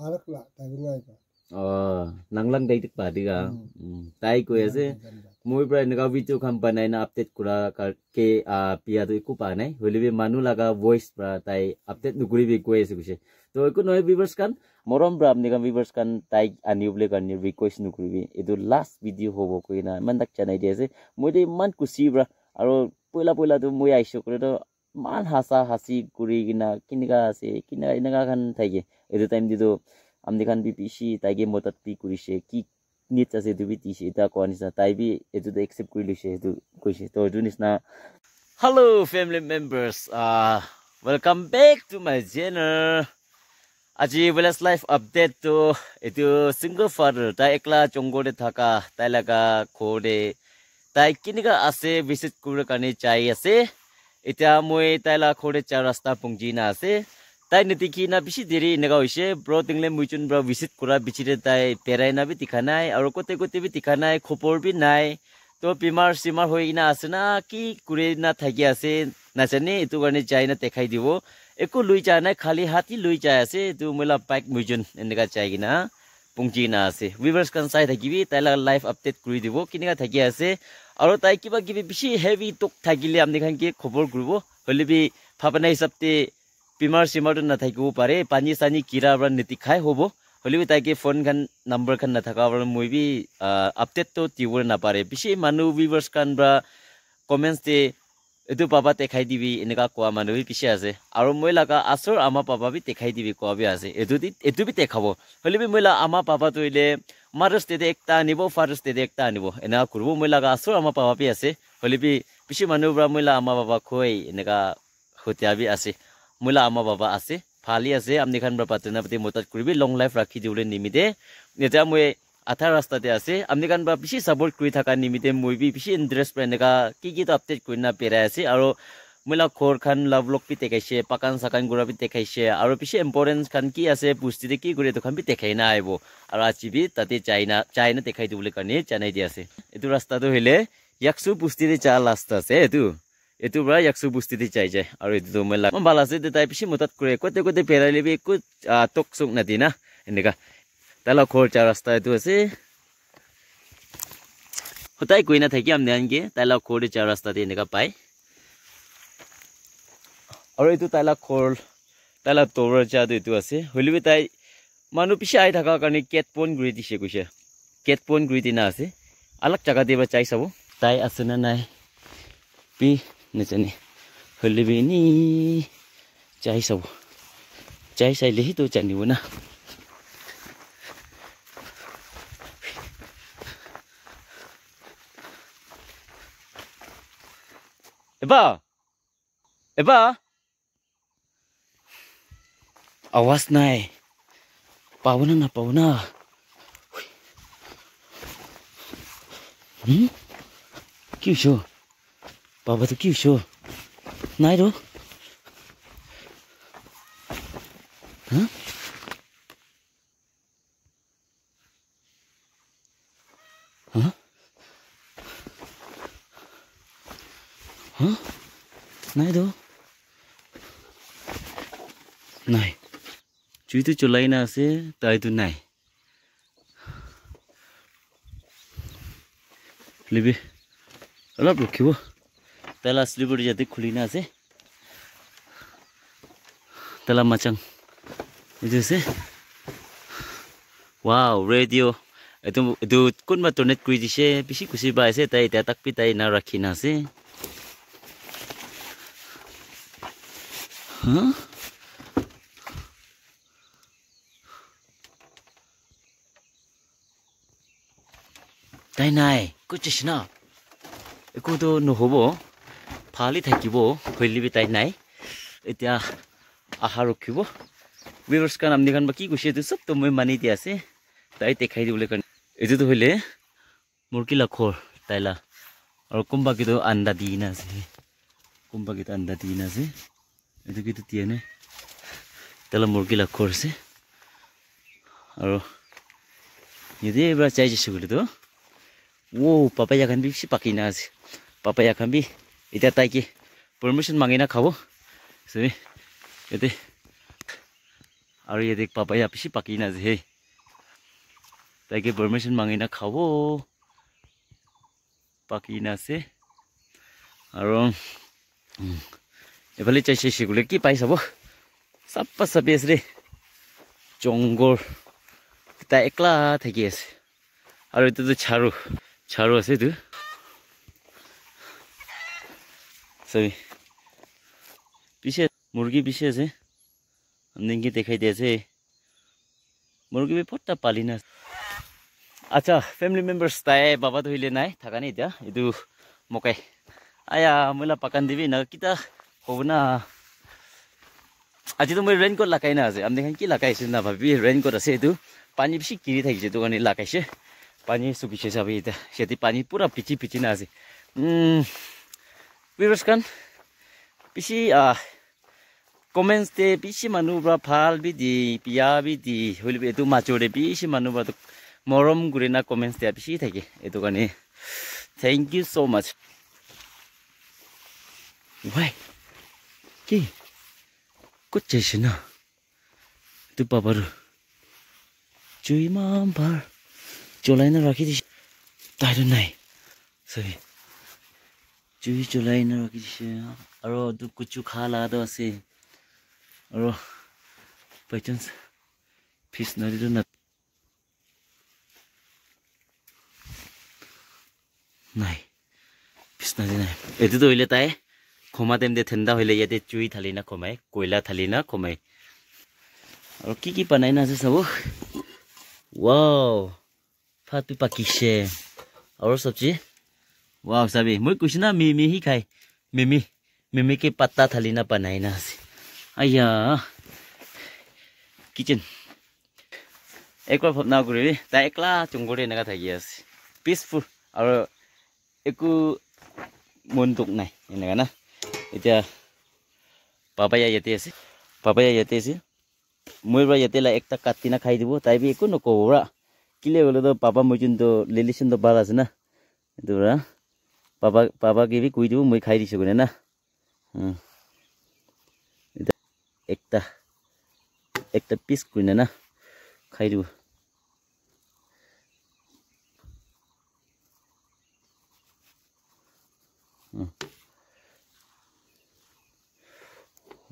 Alakla, tagungai pa. Nanglang dai tik pa diga. Tai ko ase. Moi pra naga video company na update kura ke pia to iku pa nai. Holibi manu laga voice pra tai update nuguri bi ko ase bise. To iku noi viewers kan morom bra amni kan viewers kan tai aniuble kan ni request nuguri bi. Edu last video hobo ko ina mandak chanai di ase. Moi de man kusi bra aro poila to moi aisho kore to man hasa hasi kuri gina kiniga ase kina inaga kan thaige. Edu time di to amni kan BPC taige motat pi kurise ki needs ase du biti se ta ko anisa tai bi edu da accept kuri lise edu koise to edu nisna. Hello family members, welcome back to my channel. Aji village life update to edu single father ta ekla chongode thaka tai laga khode tai kiniga ase visit kure kane chai ase eta moi tai la khode cha rasta pungji na ase tai nitiki na bishi diri nega hoise bro tingle muchun bro visit kura bichire tai perai na bi tikhanai aro kote bi tikhanai khopor bi nai to bimar simar hoina asena ki kure na thagi ase na chane etu garne chai na dekhai dibo eko lui cha nai khali hati lui cha ase tu mola bike muchun enega chai gina pungji na ase viewers kan sai thagi bi tai la live update kuri dibo kiniga thagi ase aro tai kiba gibi bishi heavy tok thagile amni khan ke khobor gurubo hole bi phapana hisapte Pimar simar na thaiku pare pani sani kira bra niti khai hobo holibi taike phone kan number kan na thaka bra moi bi update to tiwor na pare bishi manu viewers kan bra comments te edu papa te khai dibi eneka kwa manu bi bishi ase aro moi laga asor ama papa bi te khai dibi kwa bi ase edu bi te khabo holibi moi la ama papa to ile Mother's Day ekta nibo Father's Day ekta nibo ena kurbo moi laga asor ama papa bi ase holibi bishi manu bra moi la ama papa khoi eneka hotia bi ase Mula ama baba ase phali ase amni khan bra patna pati motat kuribi long life rakhi diule nimide eta moi atha rasta te ase amni khan bra bishi support kuri thaka nimide moi bi bishi interest prenega ki to update kurina pera ase aro mula khor khan love lock pi tekaise pakan sakan gura pi tekaise aro bishi importance khan ki ase pusti de ki gure to khan pi tekai na aibo aro achibi tate chaina tekai diule kane chanai di ase etu rasta to hele yaksu pusti de cha last ase etu bra yaksu busti di chai jai aro etu mela bala se de tai pishi motat kure kote perai lebi ku tok suk na dina eneka tala khor cha rasta etu ase hotai koina thaki amne ange tala khor cha rasta de eneka pai aro etu tala khor tala tor cha de etu ase holibi tai manu pishi ai thaka karne cat pon guri dise kuise cat pon guri dina ase alak jaga deba chai sabo tai asena nai pi Nicene holibi ni chai sabo chai sai lehi to chani bona eba awas nai pauna kyu sho Baba to kyu sho nai do huh nai do nai chui tu chulai na ase tai tu nai libi alap rukhibo tala slipper jati khulina ase tala machang etu ase wow radio etu kunma tonet kuri dise bishi kusi ba ase tai ta tak pi tai na rakhina ase tai nai kuchishna eko to no hobo phali thakibo hoilibi tai nai etia aha rokhibo viewers kan amni kan baki kushi tu sab to moi mani di ase tai tekhai dibule kan etu to hoile murki la khor taila aro kumba ki to anda dina ase kumba ki to anda dina ase etu ki to tiene tala murki la khor se aro yede bra chai je sugule to wo papaya kan bi si pakina ase papaya kan bi ita tai ki permission mangina khabo se ete আৰু ইয়ে দেখ papaya পিছি পাকি না যে তাইকে permission মাঙি না খাবো পাকি না আছে আৰু এফালে চাইছে সেগুলো কি পাই চাব চাপ্পা চাপি আছে ৰে জঙ্গল তাই একলা থাকি আছে আৰু এইটো তো ছাৰু আছে এইটো চাবি পিছে মুরগি পিছে আছে আমনেকে দেখাই দিয়েছে মুরগি বি ফট্টা পালি না আচ্ছা ফ্যামিলি মেম্বার্স তাই বাবা তো হইলে নাই থাকা নাই এতিয়া এইটো মকাই আয়া মইলা পাকান দিবি না কিতা হব না আজি তো মই রেইনকোট লাগাই না আছে আমনে খান কি লাগাইছে না ভাবি রেইনকোট আছে এইটো পানি বেশি কিরি থাকিছে তো কারণে লাগাইছে পানি শুকিছে যাবি এটা সেটি পানি পুরা পিচি না আছে ভিউয়ার্স খান পিছি কমেন্টস তে পিছি মানুহ ব্রা ভাল বিদি পিয়া বিদি হইলে এটো মাচৰে পিছি মানুহ ব্ৰা মৰম গুৰি না কমেন্টস তে পিছি থাকে এটো কাৰণে থ্যাংক ইউ সো মাচ ওয়াই কি কুচেছে না তু বাবার চুই মাম ভার চলাই না রাখি দিছে তাই নাই সরি চুই চলাই না রাখি দিছে আৰু দু কুচু খা লাগা আছে আৰু বাইচান্স ফিস নদীটো না নাই ফিস নদী নাই এটো হইলে তাই খমা তেম দে ঠান্ডা হইলে ইয়াতে চুই থালি না খমাই কয়লা থালি না খমাই আৰু কি পানাই না আছে সব ওয়াও ফাটি পাকিছে আৰু সবজি वाह सभी मैं कुछ ना मिमी ही खाए मिमी के पत्ता थाली ना बनाई ना आया किचन एक बार भावना करी ता एकला चंगोरे नगा थाकी आसे पीसफुल और एकु मन दुख নাই এনেকা না এতিয়া পাপায়া ইয়াতে আছে মই বা ইয়াতে লা একটা কাটি না খাই দিব তাই বি একো নকওরা কিলে হলো তো পাপা মই কিন্তু লিলিশন তো বাল আছে না এদুরা পাপা কি কুই দিব মই খাই দিছো কোনে না একটা পিস কোনে না খাই দিব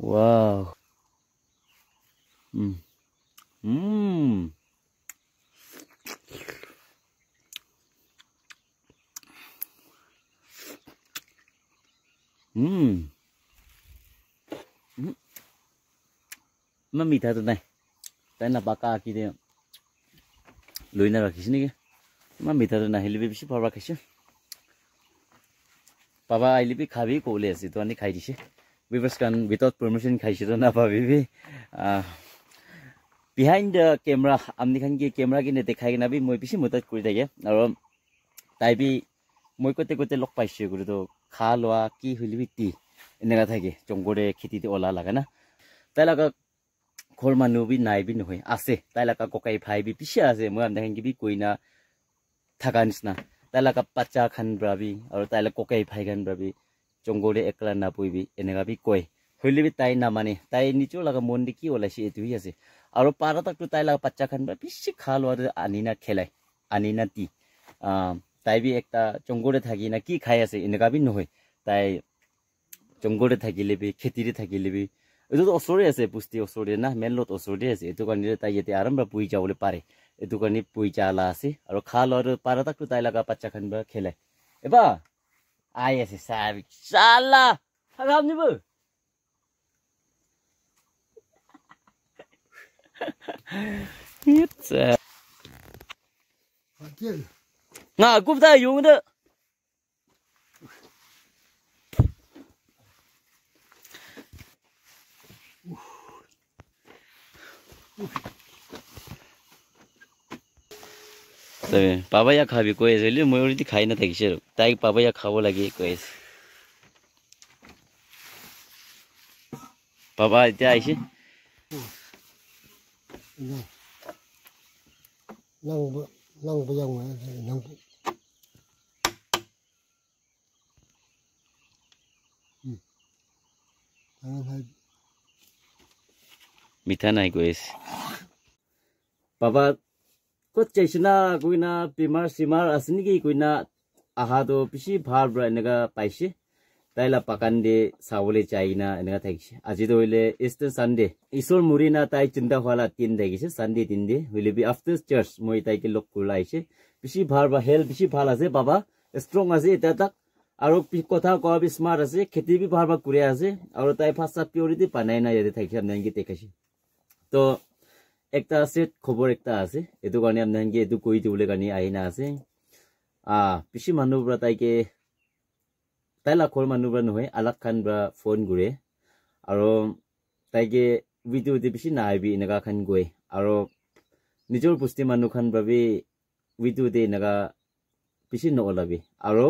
wow mà mì thật này đây là baka kia đấy lùi nào rakhish này mà mì thật này libi bisi phara rakhish baba ai libi khabi ko le asi to ani khai dise viewers kan without permission khaisi to na pabi bi behind the camera amni khan ki camera ki ne dekhai na bi moi bisi mutat kuri dage aro tai bi moi kote lok paise guri to kha loa ki hulibi ti enega thake jongore khiti te ola laga na tai laga khor manu bi nai bi nohoi ase tai laga kokai phai bi pisi ase moi am dekhen ki bi koina thaka nisna tai laga pacha khan bra bi aro tai laga kokai phai khan bra bi jongore ekla na pui bi enega bi koi hoile bi tai na mane tai nicho laga mon de ki ola si etu hi ase aro para tak tu tai laga pacha khan bra pisi kha lo anina khelai anina ti tai bi ekta jongore thaki na ki khai ase enega bi nohoi tai jongore thakile bi kheti re thakile bi etu to osore ase pusti osore na main lot osore ase etu kanire tai yete aramba pui jawole pare etu kani pui chala ase aro khalo aro para tak tai laga pacha khan ba khele eba ai ase sabi sala hagam ni bu it's nga gupta yung de তবে papaya খাবি কই আছে মই already খাই না থাকিছে তাই papaya খাবো লাগি কই আছে পাপা এতিয়া আইছে nang bayang nang মিঠা নাই কই আছে papa ko chesna kuina pimar simar asni ki kuina aha do pisi bhar bra enega paise taila pakande sawole chaina enega thaikse aji do ile easter sunday isor murina tai chinta wala 3 daigise sunday 3 day will be after church moi tai ke lok kulaise pisi bhar ba hel pisi bhal ase baba strong ase eta tak aro kotha ko bi smart ase kheti bi bhar ba kure ase aro tai phasa purity panai na yade thaikse amnangi tekasi to ekta set khobor ekta ase etu karni amnangi etu koi dibole karni aina ase pisi manu bra tai ke taila khol manu bra nohoi alak khan bra phone gure aro tai ke video de pisi na bi naga khan goi aro nijor pusti manu khan bra bi video de naga pisi no olabi aro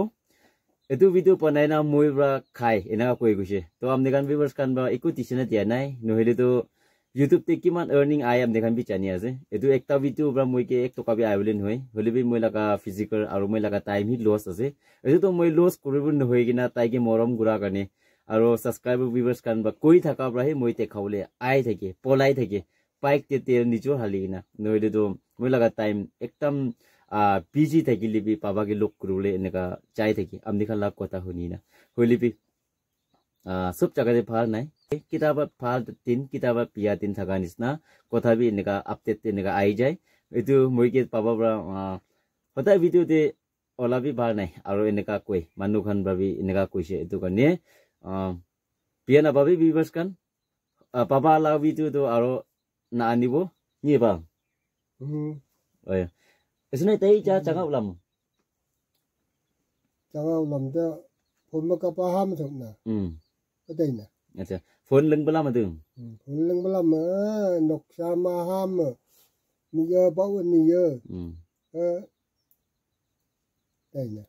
etu video panai na moi bra khai enaga koi guse to amne kan viewers kan bra eku tisena dia nai nohile to YouTube te kiman earning I am dekhan bi chani ase etu ekta video bra moi ke ek toka bi ailen hoi hole bi moi laga physical aro moi laga time hi loss ase etu to moi loss koribun no hoi gina tai ke morom gura karne aro subscriber viewers kan ba koi thaka bra he moi te khawle ai thake polai thake bike te te nijo haligina noile to moi laga time ekdam busy thakili bi papa ke lok kurule eneka chai thaki amni khala kotha huni na holi bi sob jaga de phal nai kitaba phal 3 kitaba pia 3 thaga nisna kotha bi eneka update eneka ai jai etu moi ke papa bra hota video de ola bi bhal nai aro eneka koi manu khan bra bi eneka koise etu karne pia na babi viewers kan papa la video to aro na anibo ni ba oya esne tai cha changa ulam da phone ma ka pa ham thok na dai na acha phone leng bala ma dung phone leng bala ma nok sa ma ham ni ye ba ni ye dai na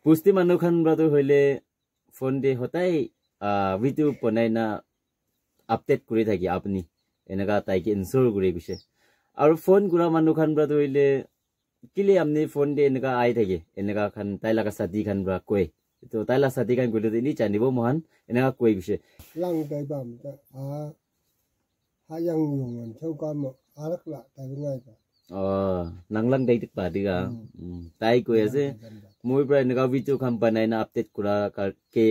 pusti manu khan bra to hoile phone de hotai video ponai na update kuri thaki apni enaka tai ke install kuri guse aro phone gura manu khan bra to hoile kile amni phone de enaka ai thake enaka khan tai laga sadi khan bra koi to tai la sadi khan gule ni chani bo mohan enaka koi guse lang dai bam ta ha yang yung an chau ka mo arak la tai ngai ta nanglang dai tik pa diga tai koi ase moi bra enaka video khan banai na update kura ke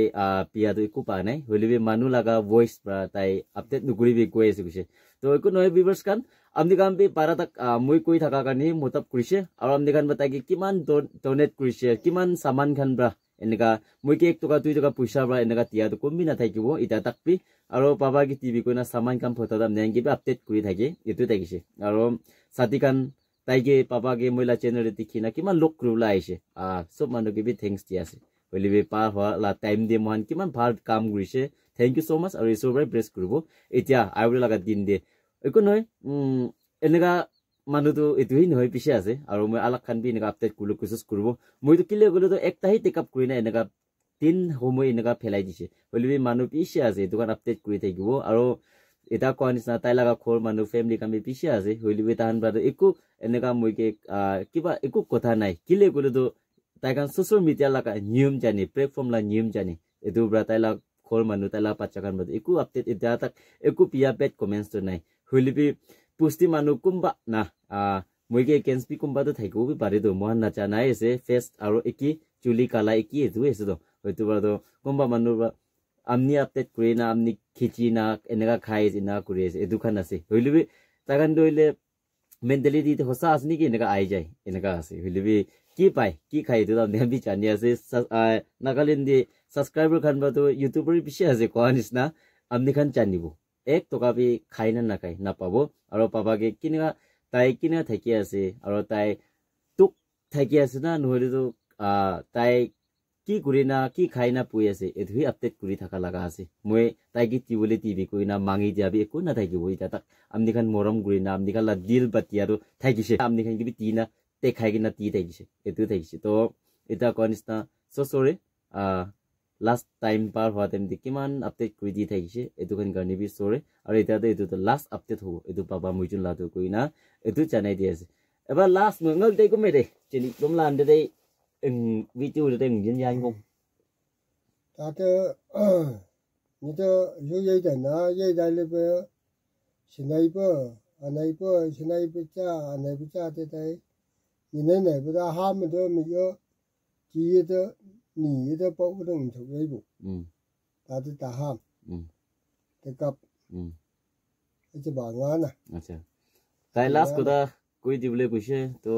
pia do iku pa nai holibe manu laga voice bra tai update nu guri bi koi ase guse to iku noi viewers kan amni kan bi para tak moi koi thaka kani motap kurise aro amni kan batai ki kiman donate kurise kiman saman khan bra eneka moi ke 1 toka 2 toka puisa bra eneka tia to kombi na thakibo ita tak pi aro papa ki tv ko na saman kan photo dam neng ki update kuri thake etu thakise aro sati kan tai ke papa ke moila channel te dikhina kiman lok krula aise sob manu ke bi thanks dia ase holibe pa la time de mohan kiman bhal kam gurise thank you so much aro so very bless kurubo etia aure laga din de eko noi eneka manu to etu hi noi pise ase aro moi alak khan bi eneka update kulu kosis kurubo moi to kile gole to ekta hi take up kurina eneka 3 homoi eneka phelai dise holibe manu pise ase dukan update kuri thakibo aro eta koanisna tai laga khol manu family kami pise ase holibe tahan bra eku eneka moi ke kiba eku kotha nai kile gole to tai kan social media laga niyam jani platform la niyam jani etu bra tai la khol manu tai la pacha kan bra eku update eta tak eku pia bad comments to nai holibe pusti manu kumba na moi ke kenspi kumba to thaiko bi pare do mohan na cha nai ase face aro eki chuli kala eki etu ese do hoitu bra do kumba manu bra amni update kuri na amni khichi na eneka khai na kuri ase edu khan ase holibe tagan doile mentality to hosa asni ki eneka ai jai eneka ase holibe ki pai ki khai do dam bi chani ase nagaland de subscriber khan ba to youtuber pise ase koanis na amni khan chani bo ek toka bi khai na kai na pabo aro papa ke kinega tai kina thaki ase aro tai tuk thaki ase na nohile to tai ki kurina ki khaina pui ase edhui update kuri thaka laga ase moi tai ki tibole tv koina mangi jabi eku na thaki boi ta tak amni khan moram gurina amni kala deal batia ro thaki se amni khan ki bi tina te khai gina ti thaki se etu thaki se to eta konista so sorry last time par hwa tem dikiman update kuri di thaki se etu khan garni bi sorry aro eta to etu to last update ho etu papa muijun la to koina etu chanai di ase eba last mo ngak dei ko me de chini dom lan de dei video de deng yin yang ngong ta de ni de yu ye de na ye dai le be sinai ba anai po sinai picha anai picha te tai ni nei bu da ha me do mi yo ji de ni de po bu dong chu wei bu ta de ta ha te kap che ba nga na আচ্ছা তাই last কথা কই দিবলে কইছে তো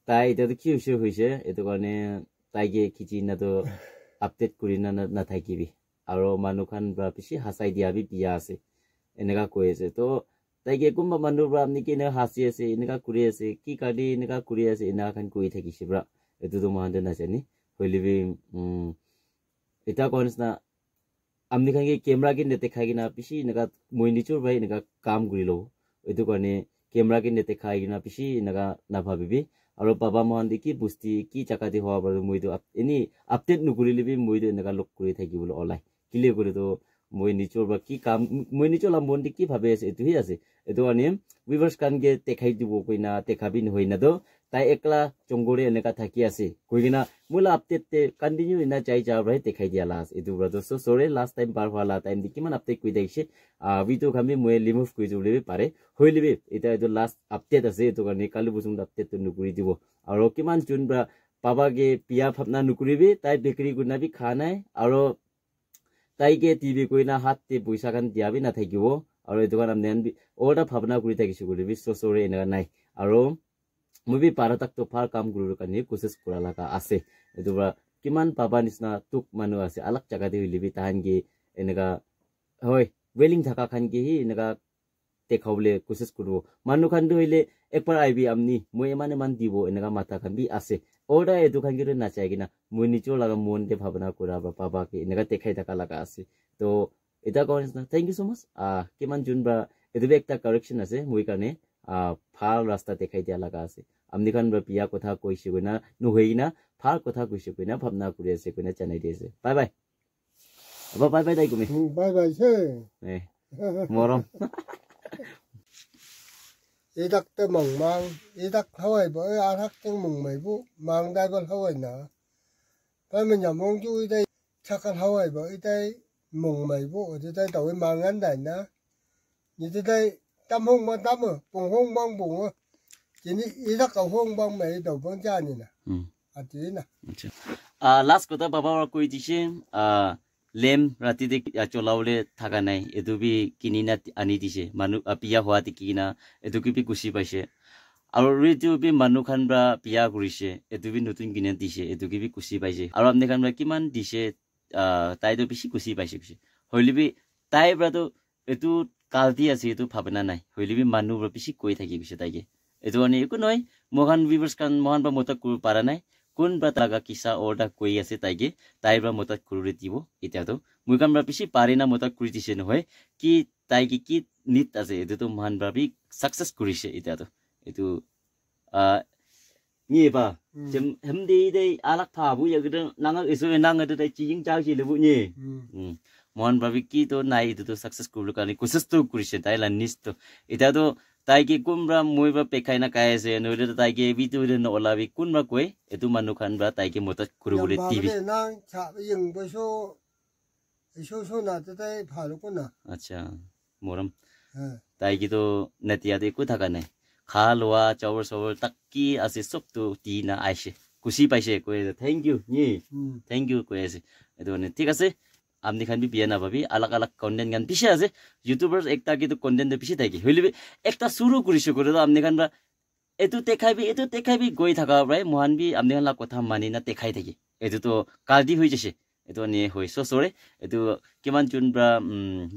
তাই এটা তো কি হইছে এতো কারণে তাইকে কিচি না তো আপডেট করি না না থাকিবি আৰু মানুখান বা পিছি হাসাই দিয়াবি বিয়া আছে এনেকা কৈ আছে তো তাইকে কোনবা মানুহ বা আপনি কি হাসি আছে এনেকা কৰি আছে কি কাটি এনেকা কৰি আছে এনেকা খান কৈ থাকিছে ব্ৰা এটো তো মহান নাজানি হইলিবি এটা কোনস না আমনি খানকে ক্যামেরা কে নেতে খাইগিনা পিছি এনেকা মই নিচুৰ ভাই এনেকা কাম কৰি লও এটো কাৰণে ক্যামেৰা কে নেতে খাইগিনা পিছি এনেকা না ভাবিবি আৰু বাবা মহান দেখি বুস্তি কি চাকাতি হওয়া বাৰু মইতো এনি আপডেট নকৰিলিবি মইতো এনেকা লক কৰি থাকিবল অলাই কিলে কৰি তো মই নিচৰ বা কি কাম মই নিচৰ লাম্বন দি কি ভাবে আছে এটো হি আছে এটো আনি ভিউয়ার্স কানকে দেখাই দিব কইনা দেখাবি নহইনা তো তাই একলা জঙ্গরে এনেকা থাকি আছে কইগিনা মুলা আপডেট তে কন্টিনিউ ইনা চাই যাবরাই দেখাই দিয়া লাস এটো ব্রাদো সো সরি লাস্ট টাইম পার হলা টাইম দি কিমান আপডেট কই দেইছে ভিডিও খামি মই রিমুভ কই জুলিবি পারে হইলিবি এটা এটো লাস্ট আপডেট আছে এটো কারণে কালি বুসুম আপডেট তো নুকুরি দিব আর কিমান জুন ব্রা পাবাগে পিয়া ভাবনা নুকুরিবি তাই বিক্রি গুনাবি খানাই আর তাইকে টিভি কইনা হাততে পয়সা কান দিয়াবি না থাকিব আর এটো কারণে নেন ওটা ভাবনা করি থাকিছো করিবি সো সরি এনা নাই আর মুবি পারা তাক তো ফার কাম গুরুর কানি কোশিশ করা লাগা আছে এদুবা কিমান পাবা নিসনা তুক মানু আছে আলাক জায়গা দি হইলিবি তাহানগি এনেকা হয় ওয়েলিং থাকা খানগি হি এনেকা দেখাবলে কোশিশ করব মানু খান দি হইলে একবার আইবি আমনি মই মানে মান দিব এনেকা মাথা খান বি আছে ওটা এদু খানগি না চাই কিনা মই নিচো লাগা মন দে ভাবনা করা বা পাবা কি এনেকা দেখাই থাকা লাগা আছে তো এটা কোনস না থ্যাংক ইউ সো মাচ কিমান জুনবা এদুবে একটা কারেকশন আছে মই কানে ফাল রাস্তা দেখাই দিয়া লাগা আছে আমনি খান বা পিয়া কথা কইছে কইনা নহইনা ফাল কথা কইছে কইনা ভাবনা কৰি আছে কইনা জানাই দিছে বাই বাই আবা বাই বাই দাই তুমি বাই বাই সে মরম এই ডাক্তার মং মাং এই ডাক হাওয়াই bo a thak teng mong mai bu mang dai bol hawai na ba men ya mong ju i dai chakal hawai bo i dai mong mai bu i dai tàu mang an dai na ni dai tam hong ma tam bong hong bang bong chỉ ni i dak ka hong bang mai tàu bang cha ni na a ti na last কথা বাবা কই দিছে লেম রাতি দে চলাওলে থাকা নাই এদুবি কিনিনা আনি দিছে মানু পিয়া হওয়া কিনা এদুকি কুচি পাইছে আৰু ৰেডিঅ'বি মানুহ খান বা পিয়া কৰিছে এদুবি নতুন কিনে দিছে এদুকি কুচি পাইছে আৰু আপনি খান বা কিমান দিছে তাইতো বেছি কুচি পাইছে কৈছে হইলিবি তাই ব্ৰাতো এটু কালতি আছে এটু ভাবনা নাই হইলিবি মানুহ বেছি কৈ থাকি গৈছে তাইকে এটু আনি একো নহয় মহান ভিউয়ার্স কান মহান বা মত কৰিব পাৰা নাই কোন বা তাগা কিসা ওটা কই আছে তাইকে তাইবা মত কৰি দিব এতিয়াতো মই কাম বেছি পাৰি না মত কৰি দিছে নহয় কি তাইকে কি নিত আছে এটো তো মহান ভাবি সাকসেস কৰিছে এতিয়াতো এটো নি বা যেম হেমদি দে আলাক ফাবু yagde nang isu nang ade dai ching chang chi lebu ni মহান ভাবি কি তো নাই এটো তো সাকসেস করলো কারণ কোশিশ তো কৰিছে তাই লা নিস্ত এতিয়াতো তাইকে কোনবা মই বা পেখাই না কাই আছে নইলে তাইকে ভিডিও রে নলাবি কোনবা কই এতু মানু খান বা তাইকে মত করবলে টিভি না ছা ইং বসো ইসো সো না তাই ভালো কো না আচ্ছা মরম তাইকে তো নেতিয়াতে কো থাকা নাই খা লোয়া চাওর সবর তাকি আছে সব তো টি না আইছে খুশি পাইছে কই থ্যাংক ইউ নি থ্যাংক ইউ কই আছে এতো নে ঠিক আছে আপনি খান বিয়া না ভাবি আলাক আলাক কন্টেন্ট গান পিছে আছে ইউটিউবার্স একটা কিন্তু কন্টেন্ট পিছে থাকে হইলিবি একটা শুরু করিছে করে তো আপনি খান এটু দেখাইবি গই থাকা ভাই মহান বি আপনি খান কথা মানি না দেখাই থাকি এটু তো কালদি হই যাছে এটু নি হই সো সরি এটু কিমান জুন ব্রা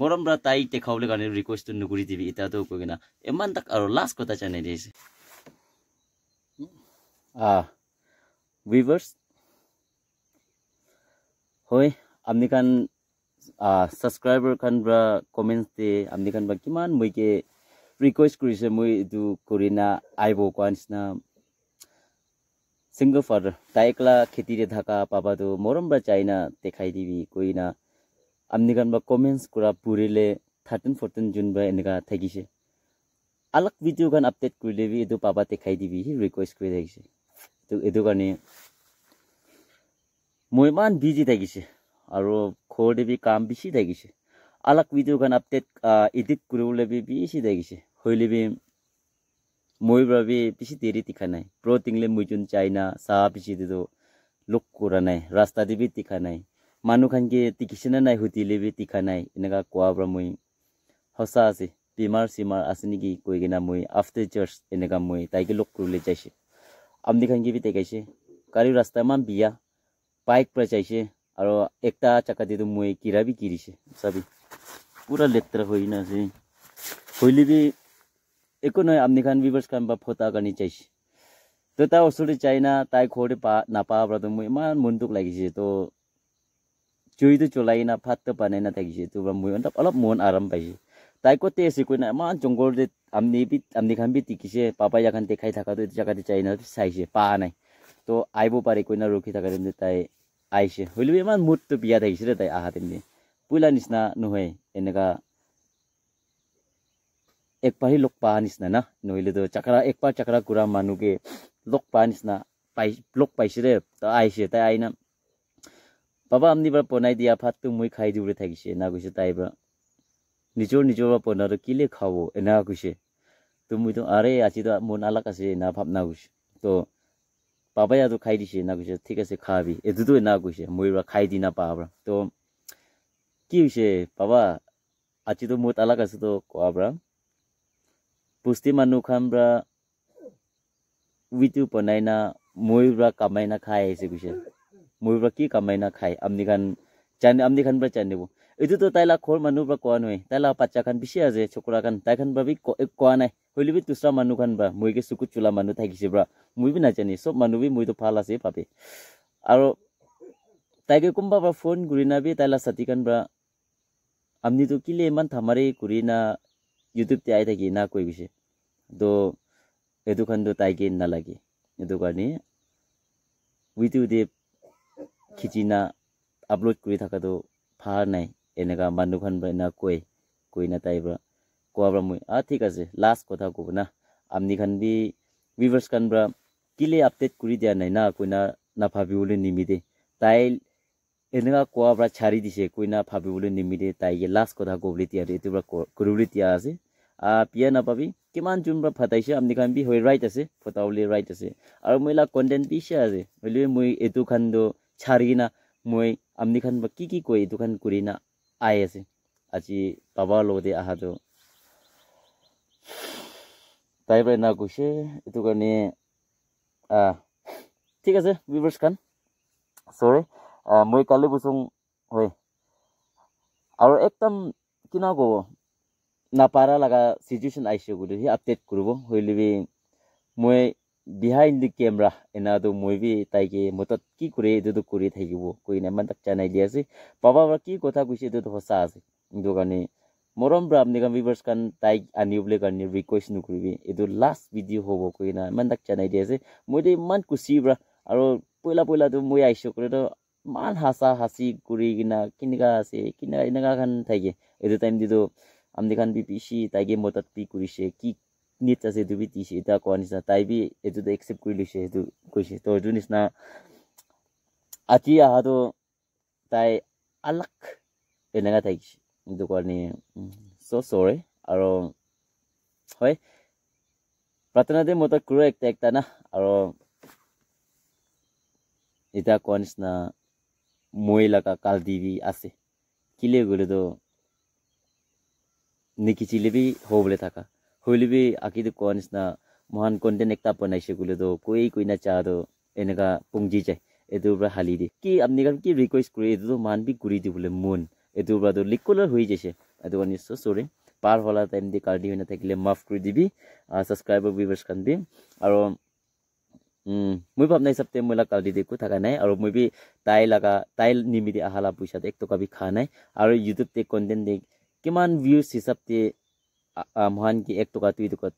মরম ব্রা তাই দেখাওলে গানে রিকোয়েস্ট নকরি দিবি এটা তো কই না এমান তাক আর লাস্ট কথা জানাই দিছে ভিউয়ার্স হই আপনি খান সাবস্ক্রাইবার খান ব্রা কমেন্টস দে আপনি খান বা কিমান মইকে রিকোয়েস্ট করিছে মই এটু করিনা আইবো কোয়ানসনা সিঙ্গল ফাদার তাইকলা খেতি রে থাকা পাবা তো মরম ব্রা চাইনা দেখাই দিবি কইনা আপনি খান বা কমেন্টস করা পুরিলে 13 14 জুন বা এনেকা থাকিছে আলাক ভিডিও গান আপডেট করিলেবি এটু পাবা দেখাই দিবি রিকোয়েস্ট করি থাকিছে তো এটু কারণে মই মান বিজি থাকিছে আৰু খোৰ দেবি কাম বেছি থাকিছে alak video kan update edit kurule bi bisi degise hoile bi moi bra bi bisi teri tikhanai pro tingle mujun china sa bisi do luk kuranai rasta di bi tikhanai manu khan ke tikisina nai hutile bi tikhanai inega kwa bra moi hosa ase bimar simar asini ki koigena moi after church inega moi taike luk kurule jaise amni khan ki bi tekaise kari rasta man biya bike pra jaise aro ekta chakati do moi kira bi kirise sabi pura letra hoina ase hoile bi eko noi amni khan viewers kan ba phota gani chaise to ta osuri chaina tai khore pa na pa bra to moi man munduk lagise to chui to cholai na phat to panai na thagise to ba moi alop mon aram paise tai ko te se ko na man jongol de amni khan bi tikise papa ya khan te khai thaka to jaga de chaina saise pa nai to aibo pare ko na rokhi thaka de tai aise hoile bi man mut to biya thagise re tai aha temni pula nisna nohoi enega एक पाही लोक पानिस ना नहिले तो चक्रा एक पार चक्रा कुरा मानु के लोक पानिस ना पाइ लोक पाइसिरे त आइसे त आइना बाबा आमनि बा पनाइ दिया फात तु मुइ खाइ दिउरे थागिसे ना गुसे ताइबा निजोर बा पनार किले खावो एना गुसे तु मुइ तो अरे आछि त मन अलग आसे ना भाब ना गुसे तो बाबा या तो खाइ दिसे ना गुसे ठीक आसे खाबी एदु तो ना गुसे मुइ बा खाइ दिना पाबरा तो की हुसे बाबा आछि तो मोत अलग आसे तो कोआबरा पुष्टि मनु खामब्रा वितु पनाइना मोइब्रा कमाइना खाय एसे गुसे मोइब्रा की कमाइना खाय आमनि खान ब्रा चानेबो एतु तो ताइला खोर मनु ब्रा कोन होय ताइला पच्चा खान बिसे आजे छोकरा खान ताइ खान ब्रा बि कोनाय होइलिबि तुसरा मनु खान ब्रा मोइके सुकु चुला मनु थाकिसे ब्रा मोइ बि नाचानि सब मनु बि मोइ तो फालासे पापे आरो ताइके कुम्बा ब्रा फोन गुरिना बि ताइला साथी खान ब्रा आमनि तो किले मान थामारे गुरिना YouTube te ai thaki na koi bise do edu khan do tai ke na lagi edu karni video de khichina upload kuri thaka do pha nai enega manu khan ba na koi na tai bra ko bra moi a thik ase last kotha ko na amni khan bi viewers khan bra kile update kuri dia nai na koi na phabi ule nimide tai enega ko bra chari dise koi na phabi ule nimide tai ge last kotha ko bli tia etu bra kuruli tia ase पिया ना पाबी किमान जुमब्रा फताइसे आमनि खान बि होय right आसे फतावले right आसे आरो मोइला content बिसे आसे होइले मोइ एतु खान दो छारिना मोइ आमनि खान बा की कोइ एतु खान कुरिना आइ आसे आजि बाबा लोदे आहा दो ताइब्रा ना गुसे एतु करने ठीक आसे व्यूअर्स खान सॉरी मोइ काले बुसुं होय आरो एकदम किना गो ना पारा लगा सिचुएशन आइसे गुदु hi update kurubo hoilibi moi behind the camera ena do moi bi taike motot ki kure edu kuri thagibo koi na man tak chanai diase baba bra ki kotha guise edu hosa ase dogane morom bra amni gam viewers kan tai aniuble karni request nu kuribi edu last video hobo koi na man tak chanai diase moi de man kusi bra aro poila do moi aisho kore do man hasa hasi kuri gina kiniga ase kina inaga kan thaige edu time di do amni khan bi pisi taige motat pi kurise ki nit ase du bi tisi ta konisa tai bi edu de accept kuri lise edu koise to junis na ati aha do tai alak enaga taigi edu korni so sorry aro hoy pratana de motat kuro ekta na aro ita konis na moila ka kaldi bi ase kile gole do निकिचिले भी होबले थाका होइले भी आकि तो कोनिस ना महान content एकता बनाइसे गुले दो कोई ना चा दो एनेगा पुंगजी जाय एदु ब्रा हाली दे कि अपनी का की रिक्वेस्ट करे एदु तो मान भी गुरी दि बोले मून एदु ब्रा दो लिकुलर होई जैसे एदु वन सो सॉरी पार होला टाइम दि कार्डी होना थकिले माफ कर दिबी सब्सक्राइबर व्यूअर्स खान भी आरो मुइ भाबनाय सबते मोला कार्डी देखु थाका नाय आरो मुइ भी ताइ निमिदि आहाला पैसा एक तो कभी खानाय आरो YouTube ते कंटेंट दे किमान व्यूज हिसाब ते महान की एक टका दुई टका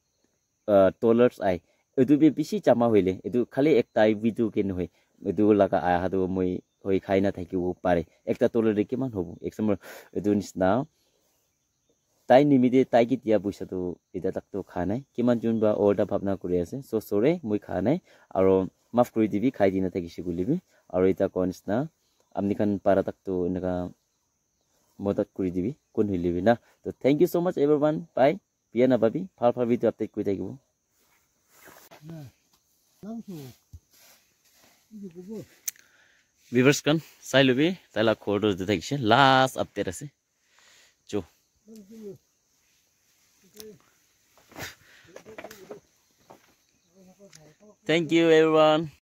डॉलर्स आइ एदु बे बिसि चामा होइले एदु खाली एक टाइ भिडियो के नहय एदु लगा आ हादो moi होय खाइना थाकिबो पारे एकटा डॉलर रे किमान होबो एक्सम एदु निसना ताइ निमिदे ताइ की तिया पैसा तो एदा तक तो खानाय किमान जुनबा ऑर्डर भावना करे आसे सो सरे moi खानाय आरो माफ करि दिबि खाइ दिना थाकिसि गुलिबि आरो एटा कोनिसना आमनि खान पारा तक तो एनका মদত কৰি দিবি কোন হইলিবি না তো থ্যাংক ইউ সো মাচ এভৰিওয়ান বাই পিয়া না ভাবি ফাল ফাল ভিডিও আপডেট কৰি থাকিব ভিউয়াৰ্স কান চাই লবি তাইলা খবৰটো দি থাকিছে লাষ্ট আপডেট আছে চো Thank you everyone.